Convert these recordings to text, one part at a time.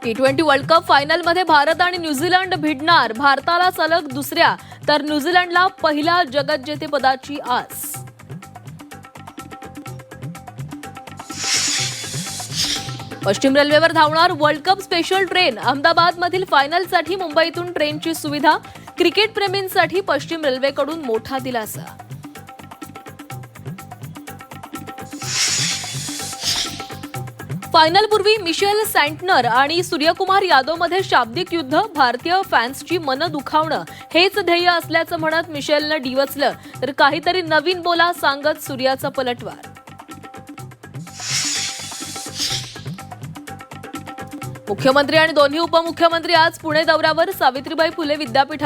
T20 world cup फायनलमध्ये भारत आणि New Zealand भिडणार. भारताला सलग दुसऱ्या तर न्यूझीलंडला पहिल्या जगज्जेतेपदाची आस. पश्चिम रेल्वेवर धावणार वर्ल्ड कप स्पेशल ट्रेन. अहमदाबादमधील फायनलसाठी मुंबईतून ट्रेनची सुविधा. क्रिकेट प्रेमींसाठी पश्चिम रेल्वेकडून मोठा दिलासा. फायनलपूर्वी मिशेल सँटनर आणि सूर्यकुमार यादवमध्ये शाब्दिक युद्ध. भारतीय फॅन्सची मनं दुखावणं हेच ध्येय असल्याचं म्हणत मिशेलनं डिवचलं, तर काहीतरी नवीन बोला सांगत सूर्याचा पलटवार. मुख्यमंत्री आणि दोन्ही उपमुख्यमंत्री आज पुणे दौऱ्यावर. सावित्रीबाई फुले विद्यापीठ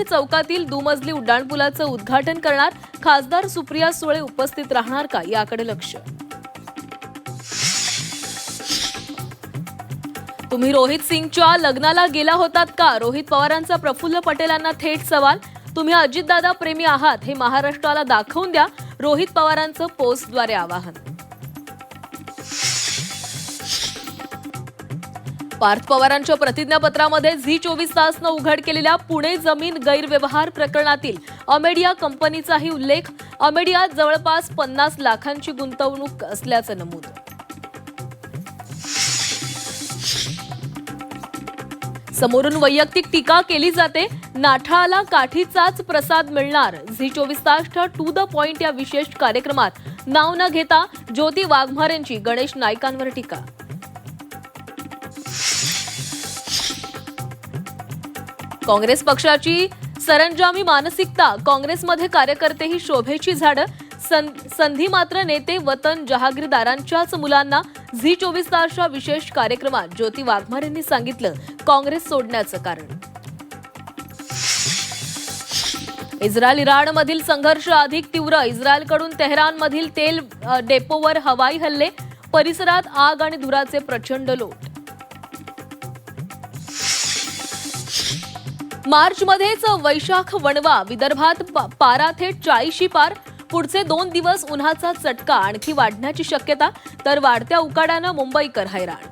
चौकातील दुमजली उड्डाणपुलाचं उद्घाटन करणार. खासदार सुप्रिया सुळे उपस्थित राहणार का, याकडे लक्ष. तुम्ही रोहित सिंगच्या लग्नाला गेला होतात का? रोहित पवारांचा प्रफुल्ल पटेलांना थेट सवाल. तुम्ही अजितदादा प्रेमी आहात हे महाराष्ट्राला दाखवून द्या, रोहित पवारांचं पोस्टद्वारे आवाहन. पार्थ पवारांच्या प्रतिज्ञापत्रामध्ये झी24 तासनं उघड केलेल्या पुणे जमीन गैरव्यवहार प्रकरणातील अमेडिया कंपनीचाही उल्लेख. अमेडियात जवळपास 50 लाखांची गुंतवणूक असल्याचं नमूद. समोरून वैयक्तिक टीका केली जाते. नाठाळाला काठीचाच प्रसाद मिळणार. झी24 तासच्या टू द पॉइंट या विशेष कार्यक्रमात नाव न घेता ज्योती वाघमारेंची गणेश नाईकांवर टीका. काँग्रेस पक्षाची सरंजामी मानसिकता. काँग्रेसमध्ये कार्यकर्तेही शोभेची झाडं. संधी मात्र नेते वतन जहागीरदारांच्याच मुलांना. झी24 तासच्या विशेष कार्यक्रमात ज्योती वाघमारेंनी सांगितलं काँग्रेस सोडण्याचं कारण. इस्रायल इराणमधील संघर्ष अधिक तीव्र. इस्रायलकडून तेहरानमधील तेल डेपोवर हवाई हल्ले. परिसरात आग आणि धुराचे प्रचंड लोट. मार्चमध्येच वैशाख वणवा. विदर्भात पारा थेट 40शी पार. पुढचे 2 दिवस उन्हाचा चटका आणखी वाढण्याची शक्यता, तर वाढत्या उकाड्यानं मुंबईकर हैराण.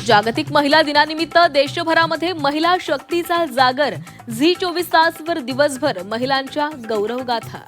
जागतिक महिला दिनानिमित्त देशभरामध्ये महिला शक्तीचा जागर. झी24 तासवर दिवसभर महिलांच्या गौरवगाथा.